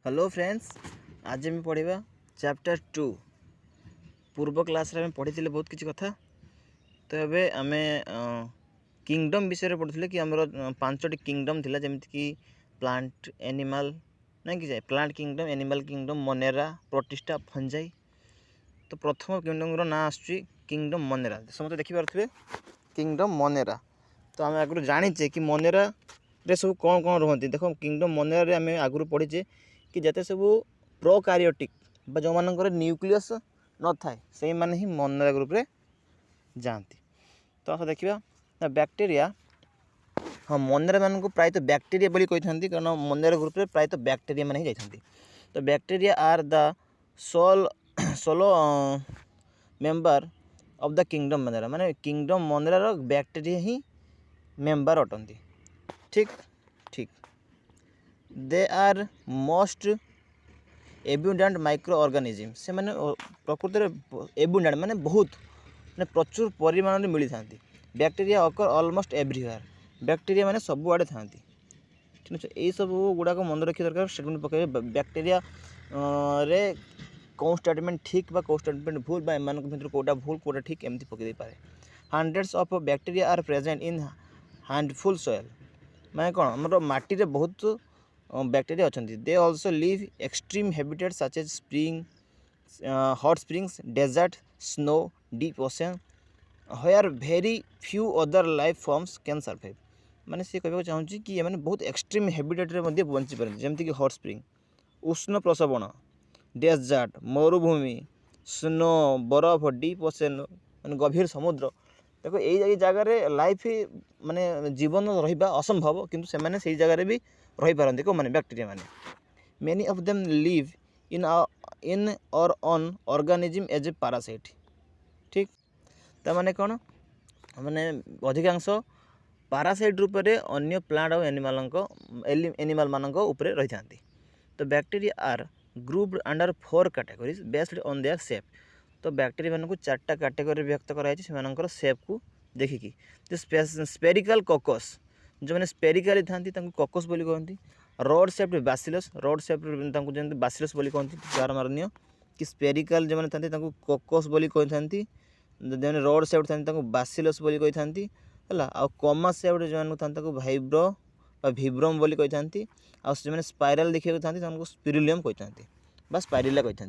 Hello friends, आज आम पढ़ा चैप्टर 2। पूर्व क्लास रे पढ़ी बहुत किसी कथा। तो ये आम किंगडम विषय पढ़ुले कि आमर 5टी किंगडम थिला, जमीक कि प्लांट एनिमल ना कि plant kingdom, animal kingdom, Monera, protista, fungi. तो प्रथम किंगडम ना आसुची किंगडम मोनेरा। समस्त देखिपे किंगडम मोनेरा। तो आम आगु जाचे कि मोनेरा रे सब कौन कौन रुहति। देखो किंगडम मोनेरा रे आम आगु पढ़ीचे कि जिते सब प्रोकारियोटिक जो मानकर न्यूक्लियस न थाए से माने ही मोनेरा ग्रुप रे जाती। तो आस देखा बैक्टेरिया। हाँ, मोनेरा मान को प्रायतः बैक्टेरिया बोली कही था, कारण मोनेरा ग्रुप रे प्रायतः बैक्टेरिया मान ही जाती। तो bacteria are the solo member of the kingdom Monera, माने किंगडम मोनेरा रो बैक्टेरिया ही मेंबर अटंती। ठीक ठीक they are most abundant micro organism. से माने प्रकृति में एब्युडेंट माने बहुत माने प्रचुर परिमाण में मिली था। बैक्टेरिया अकर ऑलमोस्ट एवरीवेयर। बैक्टेरिया माने सबुआड़े था। ठीक है, यही सब गुड़ाक मन रखा दरकार। स्टेटमेंट पकड़े बैक्टेरिया रे कौन स्टेटमेंट ठीक बा कौन स्टेटमेंट भूल बा एमान भीतर कोटा भूल कोटा ठीक एमती पकई दे पारे। Hundreds of bacteria are present in handful soil. माने कौन हमर माटी रे बहुत बैक्टेरिया अच्छा। They also live extreme habitat such as spring, hot springs, desert, snow, deep ocean where very few other life forms can survive. माने से कहबा चाहूँगी कि ये बहुत एक्सट्रीम हैबिटेट रे मध्ये बंची पारନ୍ତି, जेमती कि हॉट स्प्रिंग उष्ण प्रसवण, डेजर्ट मरुभूमि, स्नो बरफ, डीप ओशन माने गभीर समुद्र। देखो यही जगह लाइफ माने जीवन रहिबा असंभव, किंतु से माने सही जगह भी रही पारନ୍ତି को माने बैक्टेरिया माने। Many of them live in or on organism as a parasite. ठीक, ता माने कौन माने अधिकांश पैरासाइट रूप में अन्य प्लांट और एनिमल मानक ऊपर रही था। तो bacteria are grouped under 4 categories based on their shape. तो बैक्टेरिया मान को 4टा कैटेगरी व्यक्त कराई से शेप को देखिकी। तो स्पेरिकल कॉकस जो मैंने स्पेरिकाली था कॉकस बोली कहती। Rod shaped bacillus, rod shaped जमी बासिलस बोली कहती। जार मारनीय कि स्पेरिकाल जो मैंने था कॉकस बोली कही था, जो रड शेप्ड था बासिलस बोली कही था है। आ कमा शेप्ड जो था भाइब्रो भिब्रम बोली कही था। जो स्पाइराल देखा था स्पिरुलियम कही था स्पाइरिला कही था।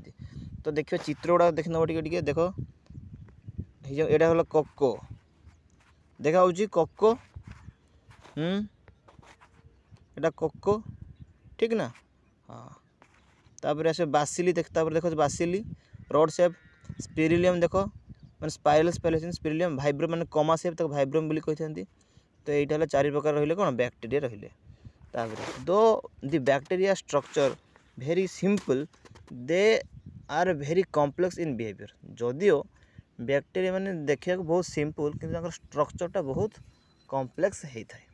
तो देखिए चित्र गुड़ा देख नब टे देखो यहाँ हल कोको देखा कोको। एटा कोको ठीक ना। हाँ, तापर आस बासिली देखो बासिली रड शेप, स्पिरुलियम देखो मैंने स्पाइरल स्पिरुलियम, भाइब्रो मैंने कमा शेप तक भाइब्रम बोली कही था। तो यहाँ 4 प्रकार रहिले कौन बैक्टेरिया रहिले। तापर though the bacteria structure very simple they are very complex in behaviour. जदियो बैक्टेरिया माने देखा बहुत सिंपल कि स्ट्रक्चरटा बहुत कॉम्प्लेक्स होता है।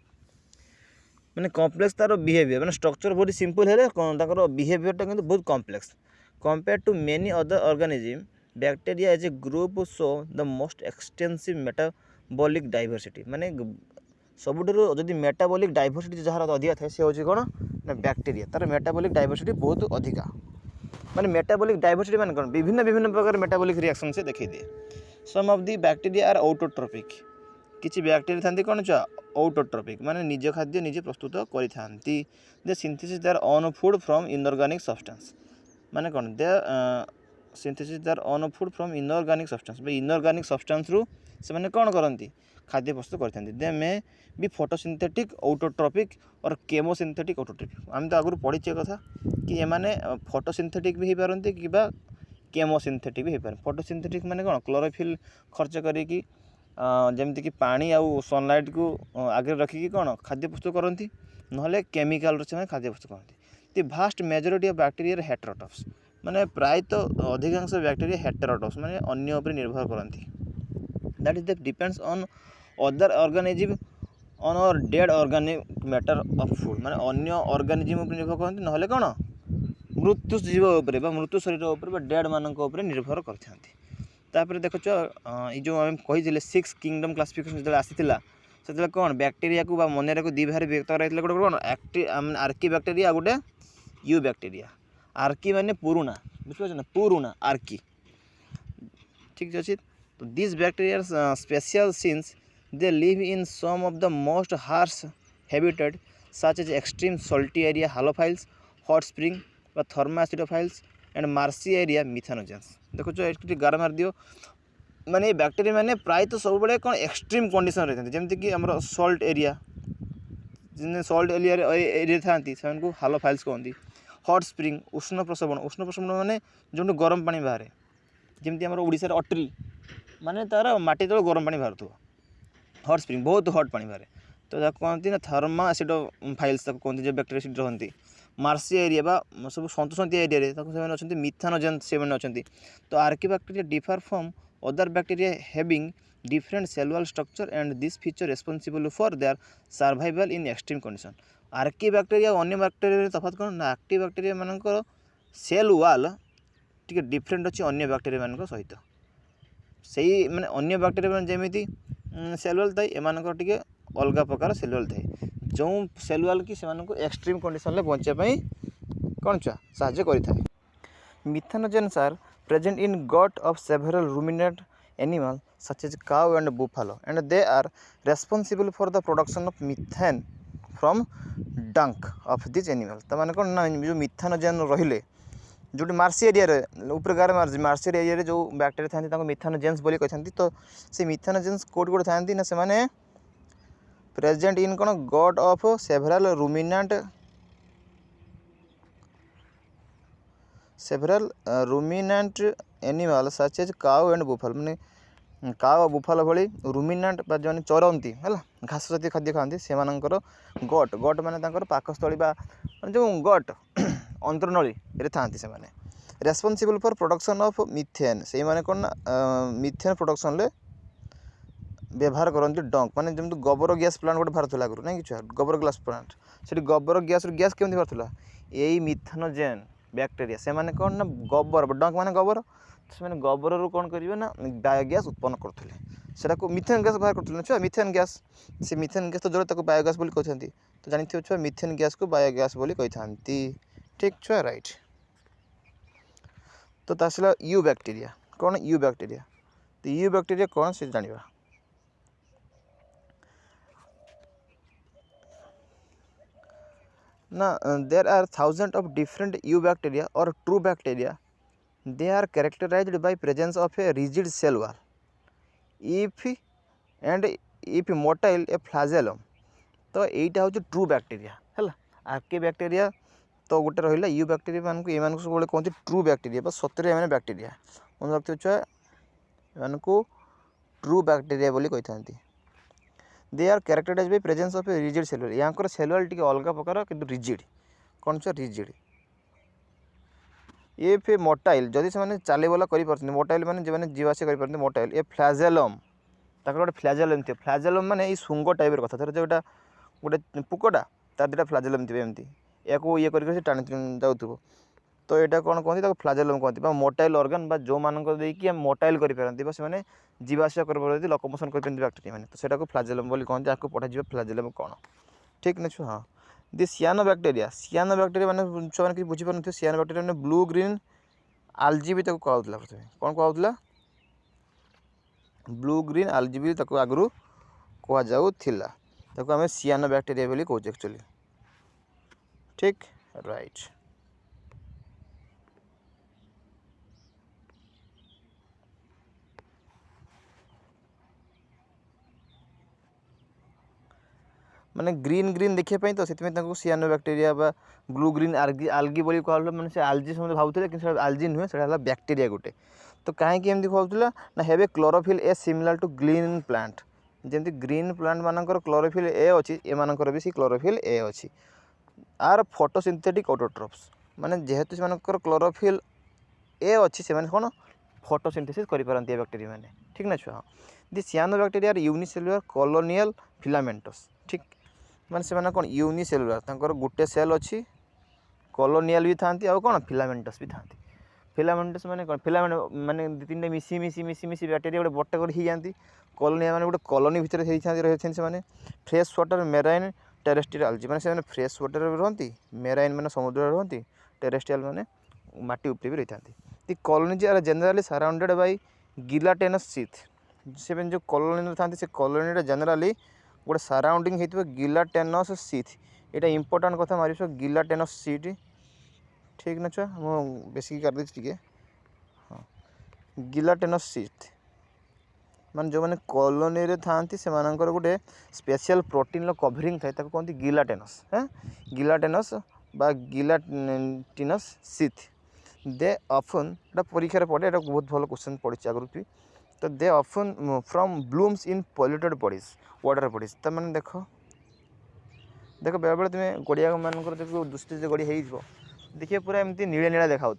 मैंने कॉम्प्लेक्स तार बिहेवियर माने स्ट्रक्चर बहुत सिंपल है, बिहेवियरटा किंतु बहुत complex compare to many other organism. Bacteria as a group show the most extensive metabolic diversity. माने सबुठू जदि मेटाबॉलिक डाइवर्सिटी जहाँ अधिका थाए से हूँ कौन ना बैक्टेरिया। तार मेटाबॉलिक डाइवर्सिटी बहुत अधिका। माने मेटाबॉलिक डाइवर्सिटी माने कौन विभिन्न विभिन्न प्रकार मेटाबॉलिक रिएक्शन से देखी दिए। Some of the bacteria are autotrophic. किसी बैक्टेरिया थांती कौन चा ऑटोट्रोपिक माने निज खाद्य निजे प्रस्तुत करिथांती। They synthesis their own food from inorganic substance. माने कौन they synthesis their own food from inorganic substance. Inorganic substance रु से माने कौन करती खाद्य प्रस्तुत करते। They may be photosynthetic autotrophic or chemosynthetic autotrophic. आम तो आगुरी पढ़ी कथा कि एमाने फोटोसिंथेटिक भी हो पारती कि केमोसिंथेटिक भी हो पारे। फोटोसिंथेटिक माने कौन क्लोरोफिल खर्च करी जमती कि पानी आउ सनलाइट को आगे रखिकी कौन खाद्य प्रस्तुत करती, ना केमिकल से खाद्य प्रस्तुत करती। The vast majority of bacteria heterotrophs. माने प्रायतः अधिकांश बैक्टेरिया हेटेरोट्रॉप्स माने अन्य उपर निर्भर करती। That is that depends on other organism on or dead organic matter of food. माने अन्य ऑर्गेनिज्म उपर निर्भर करती, ना कौन मृत्यु जीव उपर मृत्यु शरीर उपर डेड मानक उपर निर्भर करते। तापर देखो ये जो आम कही 6 किंगडम क्लासिफिकेशन जो आसीला से कौन बैक्टेरिया को मोनेरा को 2 भाग व्यक्त कराइला। गोटे कौन आर्की बैक्टेरिया गोटे यू बैक्टेरिया। आर्की माने पुरुना, बुझिपार ना, पुरुना आर्की, ठीक अच्छे। तो this bacteria special since they live in some of the most harsh habitat such as extreme salty area halophiles, hot spring व thermoacidophiles and marshy area methanogens. देखो ये गार मार दियो, माने बैक्टेरिया माने प्राय तो सब बड़े कौन एक्सट्रीम कंडीशन रहते हैं, जमीक आम सल्ट एरिया, सल्ट एरिया था से हालोफाइल्स कहती। हॉट स्प्रिंग उष्ण प्रसवण माने जो गरम पानी बाहर, जमी आम ओडिशा अट्री माने तार माटी तले गरम पानी बाहर थो। हॉट स्प्रिंग बहुत हॉट पानी बाहर, तो कहती ना थर्मासिडोफाइल्स कहते जो बैक्टेरिया रहती। मार्सी एरिया बा सब सतुसंतिया एरिया से अच्छा मिथानोजेंस से अच्छा। तो Archie bacteria differ from other bacteria having different cellular structure and this feature responsible for their survival in extreme condition. Archie bacteria अन्य बैक्टेरिया तफात कौन ना, आर्की बैक्टेरिया मानकर सेल वाल टी डिफरेंट अच्छी अन्य बैक्टेरिया मान सहित, से मैंने अन्य बैक्टेरिया मैंने जमी सेलुअल थाए एम टे अलग प्रकार सेलुअल थाए, जो सेलुअल कि एक्सट्रीम कंडीशन बचापी कौन छुआ साहाଯ୍य करें। Methanogens are present in gut of several ruminant animal such as cow and buffalo and they are responsible for the production of methane from dung of this animal. तो मैंने कौन ना जो मिथानोजेन रहिले जो मार्सी एरिया ऊपर गार मार्सी एरिया जो बैक्टेरिया था मिथानोजेन्स बोली कहते। तो से मिथानोजेन्स कोट कोट था ना, से प्रेजेंट इन कौन gut of several ruminant animal such as cow and buffalo, मैंने काउ और बुफालो भली रूमिनेंट जो चरती है घास जातीय खाद्य खाती से गट गट माने पाकस्थली जो गट अंतर्नली था से responsible for production of methane, से माने कौन ना मिथेन प्रोडक्शन ले व्यवहार करते डंक माने जमी गोबर गैस प्लांट गोटे बाहर आगुरी ना कि गोबर गैस प्लांट से गोबर गैस केमती बाहर यही मिथानोजेन बैक्टेरिया से माने कौन ना गोबर डंक माने गोबर, से गोबर रू कौन करेंगे ना बायोगैस उत्पन्न करते से मिथेन गैस बाहर करते छुआ मिथेन गैस, से मिथेन गैस तो जो बायोगैस बोली कहते। तो जानते छुआ मिथेन गैस को बायोगैस बोली कहते, ठीक छुआ राइट। तो तासला यू बैक्टेरिया कौन, यू बैक्टेरिया, तो यू बैक्टेरिया कौन से जानिबा ना। There are thousand of different eubacteria or true bacteria, they are characterized by presence of a rigid cell wall if motile a flagellum। तो यहीटा हूँ ट्रू बैक्टेरिया है। आर्के bacteria तो गोटे रहा यू बैक्टेरिया मान को सब कहते ट्रू बैक्टेरिया सतरे मैंने बैक्टेरिया मन रखते छुआ को ट्रू बैक्टेरिया बोली कहते। They are characterised by presence of a rigid cellular, यहाँ सेलुअल टी अलग प्रकार कि रिजिड कौन छुआ रिजिड। ये फे मोटाइल जदि से चलबला कर मोटाइल मैंने जो मैंने जीवास कर मोटाइल ए फ्लाजेलम गोटे फ्लाजेलम थे, फ्लाजेलम मैंने शुंग टाइप कथा धर जो गोटे पुकटा तार दुटा फ्लाजेलम थे एमती या ये कर टाणी जाऊँ। तो यहाँ कौन कहते फ्लाजेलम कहते मोटाइल ऑर्गन जो मानक मोटाइल करें से जीवासा कर लोकोमोशन कर बैक्टेरिया मैंने, तो सेटा फ्लाजेलम बोली कहते आपको पढ़ा फ्लाजेलम कौन, ठीक ना छुआ। हाँ दि सियानो बैक्टेरिया मैंने छुआ मैंने बुझीपार न सियानो बैक्टेरिया मैंने ब्लू ग्रीन आलजी भी कहला प्रथम कौन कहला ब्लू ग्रीन आलजी भी आगु कहुला आम सियानो बैक्टेरिया बोली कहे एक्चुअली, ठीक राइट। माने ग्रीन ग्रीन देखापी तो से सियानो बैक्टेरिया बा ब्लू ग्रीन आलगी बोली कहला मैंने से आलजी समझे भावुले कि आलजी नुहे से बैक्टेरिया गोटे। तो कहीं एमती कहला ना हेवे chlorophyll a similar to green plant, जमी ग्रीन प्लांट मानकर क्लोरोफिल ए अच्छी एमानकर भी सी क्लोरोफिल ए अच्छी। आर फोटोसिंथेटिक ऑटोट्रोफ्स माने जेहेतु से क्लोरोफिल ए अच्छी से कौन फोटोसिंथेसिस करें बैक्टेरिया मैंने, ठीक ना छुआ। दि सियानो बैक्टेरिया यूनिसेलुलर कॉलोनियल फिलामेंटस, ठीक माने से कौन यूनिसेलुलर गोटे सेल अच्छी कॉलोनियल भी था कौन फिलामेंटस भी था। फिलामेंटस माने कौन फिलामेंट माने दु तीन मिसी मिसी मिसी मिसी बैक्टेरिया गोटे बट्टा कर जाती। कॉलोनिया माने गोटे कॉलोनी भितर रही से फ्रेश वाटर मेराइन टेरेस्ट्रियल आलजी माने से फ्रेश वाटर रहती, मेराइन माने समुद्र रहती, टेरेस्ट्रियल माने माटी उपरे भी रही था। The colonies are generally surrounded by gelatinous sheath से जो कॉलोनी था से कॉलोनी जनरली गोटे सराउंडिंग होता गिलाटेनस सीथ यहाँ इंपोर्टाट कथा मार गिलाटेनस सीट ठीक ना छुआ मुझे बेसिक कर देती हाँ गिलाटेनस सीथ मान जो मैंने कॉलोनी रे थांती से मानकर गोटे स्पेशल प्रोटीन कवरिंग थाए कहते गिलाटेनस हाँ गिलाटेनस बा गिलाटिनस सीथ दे ऑफन परीक्षा पड़े ये बहुत भल क्वेश्चन पड़ी आगुरी भी तो they often from blooms in polluted bodies water bodies तो मैंने देख देख बेले बेले तुम्हें गड़िया मानकर देख दूषित जो गड़ी हो देखिए पूरा एमती नीला नीला देखा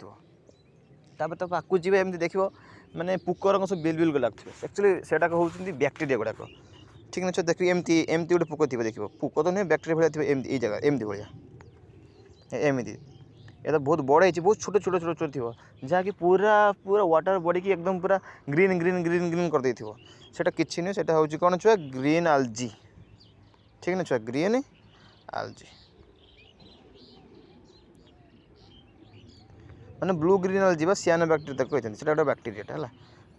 तापर तो आकु जी एमती देख माने पुकर सब बिल बिल लगुए एक्चुअली से होती बैक्टेरिया गुड़ाक ठीक ना देख एमती एमती गोटे पुक थी देखो पुक तो नुहे बैक्टेरिया भाई थी जगह एमती भाया एमती ये तो बहुत बड़ है बहुत छोट छोट छोट छोट थी जहाँकि पूरा पूरा वाटर बॉडी की एकदम पूरा ग्रीन ग्रीन ग्रीन ग्रीन कर देथिबो सेटा किछि नुहे सेटा होची कोन छुआ ग्रीन आल्जी ठीक ना छुआ ग्रीन आल्जी मैंने ब्लू ग्रीन आल्जी बा सियानो बैक्टेरिया तक कहते हैं बैक्टेरिया है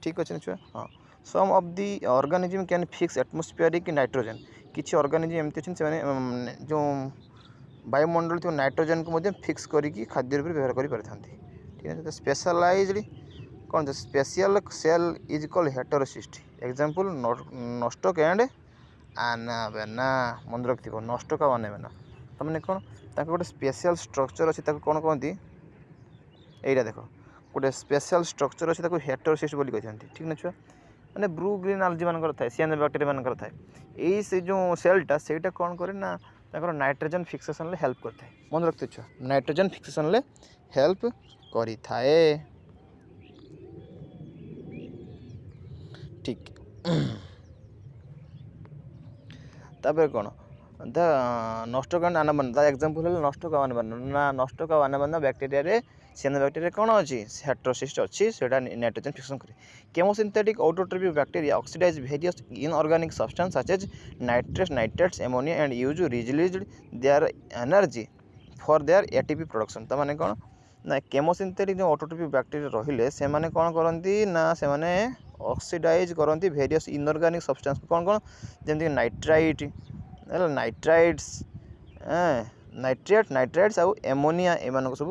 ठीक अच्छे छुआ हाँ some of the organism can fix atmospheric nitrogen किसी ऑर्गेनिज्म एमती अच्छे से जो वायुमंडल थी नाइट्रोजन को फिक्स करके खाद्य रूप व्यवहार कर ठीक है तो स्पेशलाइज्ड कौन तो special cell is called heterocyst example Nostoc and Anabaena मन रखि नॉस्टक और आनाबेना तो मैंने कौन गोटे स्पेशल स्ट्रक्चर अच्छी कौन कहती यहीटा देख गोटे स्पेशल स्ट्रक्चर अच्छी हेटेरोसिस्ट बोली कहते ठीक ना छुआ मैंने ब्लू ग्रीन आल्जी मान थाए सियानो बैक्टेरिया मान थाए यही से जो सेलटा सेटा कौन करे ना नाइट्रोजन फिक्सेशन हेल्प करता है मन रखते छुआ नाइट्रोजन फिक्सेशन हेल्प करी थाए ठीक तापर कौन द नष्टक आनाबंध द एग्जांपल है नष्टक आनाबंध ना नष्टक आनाबंध बैक्टेरिया रे सियानो बैक्टेरिया कौन अच्छी हेटेरोसिस्ट अच्छी से नाइट्रोजन फिक्सेशन करे chemosynthetic autotrophic bacteria oxidize various inorganic substance such as nitrates nitrates ammonia and use released their energy for their ATP production तो माने कौन ना केमोसिंथेटिक जो ऑटोट्रोफिक बैक्टेरिया रहिले से माने कौन करती ना से माने ऑक्सीडाइज करती वेरियस इनऑर्गेनिक सब्सटेंस कौन कौन जमीक नाइट्राइट नाइट्राइट्स नाइट्रेट नाइट्राइट्स आउ एमोनिया एम सब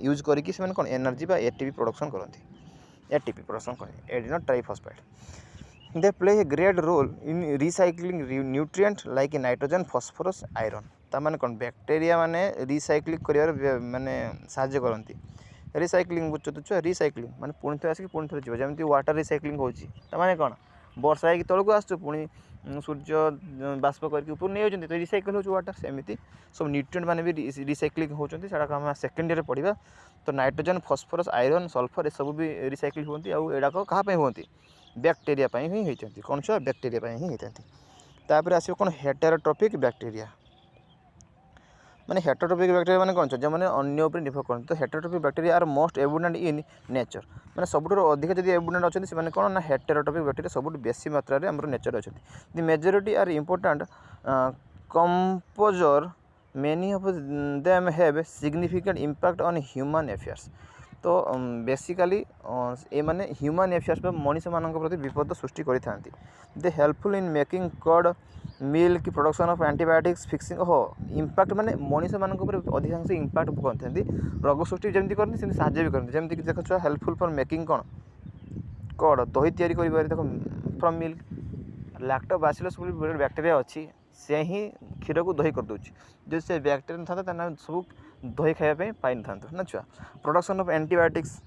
यूज करके कौन एनर्जी बा एटीपी प्रोडक्शन करती एटीपी प्रोडक्शन करते adenosine triphosphate they play a great role in recycling nutrient like nitrogen phosphorus iron ताने कौन बैक्टेरिया माने रिसाइक्लिंग कर माने साहाय्य करती रिसाइक्लिंग बुझ तो छुआ रिसाइक्लिंग माने पुणी थे आसिक पुणी थे जीव जमी वाटर रिसाइक्लिंग होने कौन वर्षा होगी तौक आस पुणी सूर्य बाष्प करके ऊपर नहीं होती तो रिसाइकल हो वाटर सेमती सब न्यूट्रिएंट माने भी रिसाइक्लिंग होती आम सेकेंड ईयर पढ़ा तो नाइट्रोजन फॉस्फोरस आयरन सल्फर ये सब भी रिसाइक्लिंग होती आउक क्या होती बैक्टेरिया ही होती कौन छुआ बैक्टेरिया ही होती तापर आसो कौन हेटेरोट्रॉपिक बैक्टेरिया माने हेटेरोट्रॉपिक बैक्टेरिया माने कौन जो मैंने अन्य उपर निर्भर करते तो heterotrophic bacteria are most abundant in nature माने सबुठ अधिक जब एबुडेंट अच्छे से कौन ना हेटेरोट्रॉपिक बैक्टेरिया सब बेसी मात्रा रे हमर नेचर अच्छे the majority are important composer many of them have significant impact on human affairs तो बेसिकली ये माने ह्यूमन अफेयर्स मनीष मान प्रति विपद सृष्टि करते दे हेल्पफुल इन मेकिंग कड milk production of antibiotics fixing हो इम्पैक्ट माने मनीष मान अधिकांश इम्पैक्ट करते रोग सृष्टि जमी करते सेमती साहाଯ୍य भी करते जमीक देख छुआ हेल्पफुल फॉर मेकिंग कौन कड दही तैयारी कर देख फ्रॉम मिल्क लैक्टोबैसिलस बैक्टेरिया अच्छी से ही क्षीर को दही करदे जो से बैक्टेरिया था सब दही खायापी पाई न था ना छुआ प्रोडक्शन ऑफ एंटीबायोटिक्स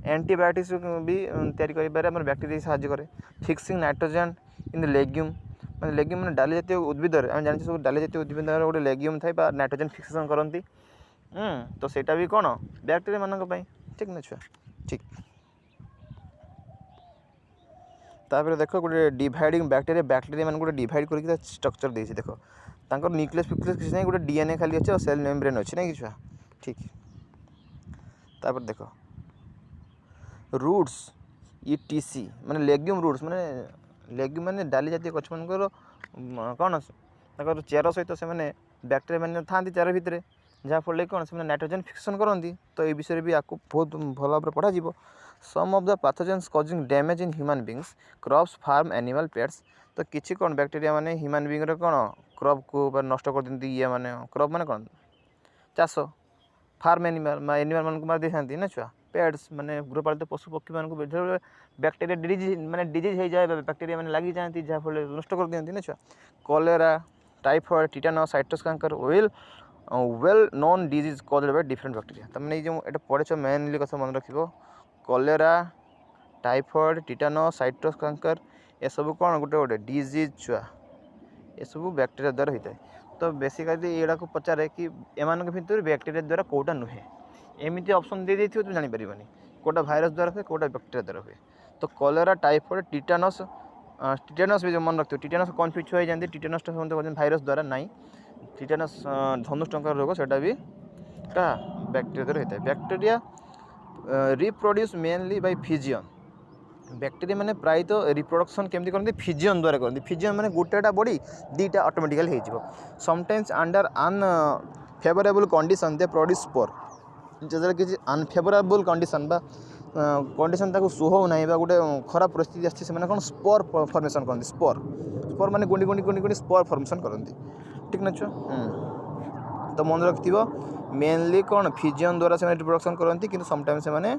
एंटीबायोटिक्स भी तैयारी कर बैक्टेरिया साहाଯ୍य करे fixing nitrogen in the legume मैंने लेग्यूम मैंने डाली जातीय उद्भिद आम जानी सब डाली जातीय उद्भिद गोटे लेग्यूम थाए नाइट्रोजन फिक्सेशन करती तो सेटा भी कौन बैक्टेरिया मान ठीक ना छुआ ठीक तापर देख गोटे डिवाइडिंग बैक्टेरिया मान गोटे डिवाइड करके स्ट्रक्चर देती देख तांकर न्यूक्लियस फिक्लियस किसी नहीं गोटे डीएनए खाली अच्छे और सेल मेम्ब्रेन अच्छे ना कि छुआ ठीक तापर देख रूट्स ई टीसी माने लेग्यूम रूट्स माने लेग्यूम माने डाली जातीय गछ मानकर कौन चेर सहित से बैक्टेरिया मैंने था चेर भितर जहाँफल कि कौन से नाइट्रोजन फिक्सन करती तो ये विषय भी आपको बहुत भल भाव पढ़ा। Some of the pathogens causing damage in human beings crops farm animal pets तो किसी कौन बैक्टीरिया माने ह्यूमन बीइंग कौन क्रॉप को नष्ट कर दिखती ये माने क्रॉप माने कौन चाष फार्म एनिमल मान को मार दे था ना छुआ पेट्स माने गृहपालित पशु पक्षी मान बैक्टीरिया डिजीज माने डिजीज हो जाए बैक्टीरिया माने लगी जाती जहाँफल नष्ट कर दिखती ना छुआ cholera typhoid tetanus citrus canker well known disease caused by different bacteria तमें जो ये पढ़े मेनली कथा मन रख cholera typhoid tetanus citrus canker ये सब कौन गोटे गोटे डिजीज छुआ ये सब बैक्टीरिया द्वारा होता है। तो बेसिकली ये पचारे कि एम भर बैक्टीरिया द्वारा कौटा नुहे एमती ऑप्शन दे देथिबो तुम जानि परिबनी कोटा भाइरस द्वारा हुए कोटा बैक्टीरिया द्वारा हुए। तो कलेरा टाइफॉइड टिटानस टिटानस भी जो मन रखिए टिटानस कन्फ्यूज हो जाती टिटानस भाइरस द्वारा नाई टिटानस धनुष्टंकार रोग सेटा भी क्या बैक्टीरिया द्वारा होता है। Bacteria reproduce mainly by fission bacteria माने प्राय तो रिप्रोडक्शन केमती करते फिजियन द्वारा करते फिजियन माने गोटेटा बॉडी दीटा ऑटोमेटिकली हो sometimes under unfavourable condition they produce spore जो किसी अनफेवरेबल कंडीशन बा कंडीशन ताको सुहो ना गोटे खराब परिस्थिति आछी से कौन स्पोर फॉर्मेशन करते स्पोर माने गुंडी गुंडी गुंडी गुंडी स्पोर फॉर्मेशन करते ठीक ना छुआ। तो मन रखिथ मेनली कौन फिजियन द्वारा से रिप्रोडक्शन करती कि समटाइम्स से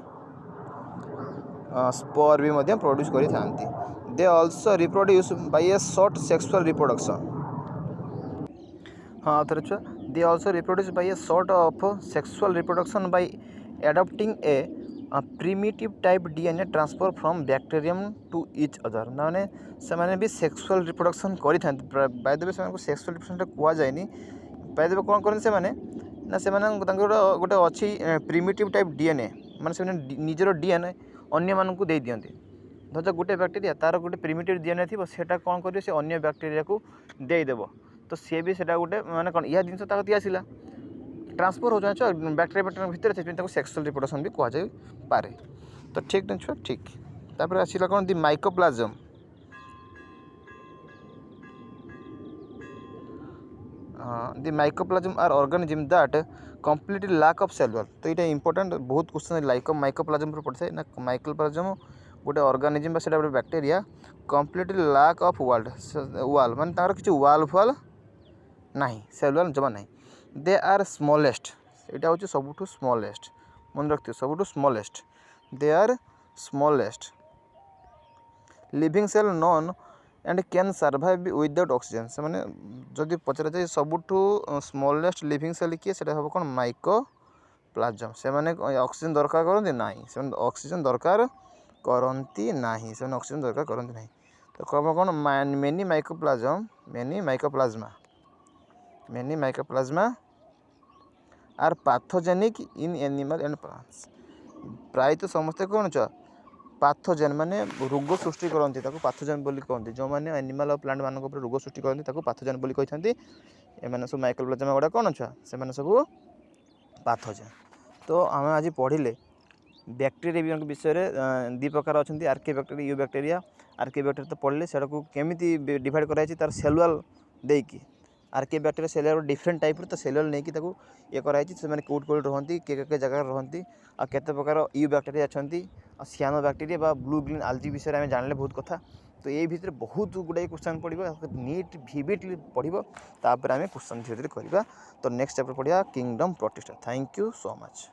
स्पोर भी प्रोड्यूस करी थांती they also reproduce by a sort sexual reproduction हाँ थोड़ा छुआ they also reproduce by a sort of sexual reproduction by adopting a primitive type DNA transfer from bacterium to each other माने से भी sexual reproduction करी थांती by the way से sexual reproduction कुआ जाएनी by the way कौन करते से ना से गोटे अच्छी प्रिमिटिव टाइप डीएनए माने से निजर डीएनए अन्य मानक दे दियंती धर गोटे बैक्टीरिया तार गोटे प्रिमिटिव डीएनए थी सेटा कौन कर से अन्य बैक्टीरिया को देदेव तो सी भी सेटा गोटे माने कौन यह जिनस आसला ट्रांसफर हो जाए बैक्टीरिया भितर से सेक्सुअल रिप्रोडक्शन भी कह पारे। तो ठीक ना छुआ ठीक तापर आसला कौन the mycoplasma the mycoplasma are organism that completely lack of cell wall. तो ये इंपोर्टेंट बहुत क्वेश्चन लाइक माइकोप्लाज्म पर पड़ता है ना माइकोप्लाज्म गोटे ऑर्गेनिज्म से गोटे बैक्टीरिया कंप्लीटली लैक ऑफ वाल माने तार किसी वाल फॉल नहीं सेल वॉल जमा नहीं दे आर स्मॉलेस्ट यहाँ हूँ सबुठ स्मॉलेस्ट मन रखिए सबुठ smallest they are smallest living cell known and can survive without oxygen से माने जदि पचरा जाए सबुठ स्मॉलेस्ट लिविंग सेल किए से हम कौन माइकोप्लाज्म से माने ऑक्सीजन दरकार करते ना से ऑक्सीजन दरकार करती ना से ऑक्सीजन दरकार करती ना तो कम कौन many mycoplasma are pathogenic in animal and plants प्राय तो समस्ते कौन पैथोजेन माने रोग सृष्टि करती पैथोजेन बोली कहते जो मैंने एनिमल और प्लांट मान रोग सृष्टि करती पैथोजेन बोली कहते एम सब माइकोप्लाज्मा गुड़ा कौन छुआ से सब पैथोजेन। तो आम आज पढ़िले बैक्टीरिया विषय दी प्रकार अच्छा आर्के बैक्टीरिया यू बैक्टीरिया आर्के बैक्टीरिया तो पढ़ले से केमी डिवाइड कराई तार सेलुअल देकी आर्के बैक्टीरिया सेलुअल डिफरेंट टाइप तो सेलुअल नहीं ये कराई से कौट कौट रहती के जगह रहती आ केते प्रकार यू बैक्टीरिया अच्छा सियानो बैक्टीरिया ब्लू ग्रीन आल्जी विषय में जानले बहुत कथा। तो ये भितर बहुत गुड़ाई क्वेश्चन पड़ो नीट विविडली पढ़ो तापर आम क्वेश्चन धीरे धीरे करवा। तो नेक्स्ट चैप्टर पढ़िया kingdom protista. Thank you so much.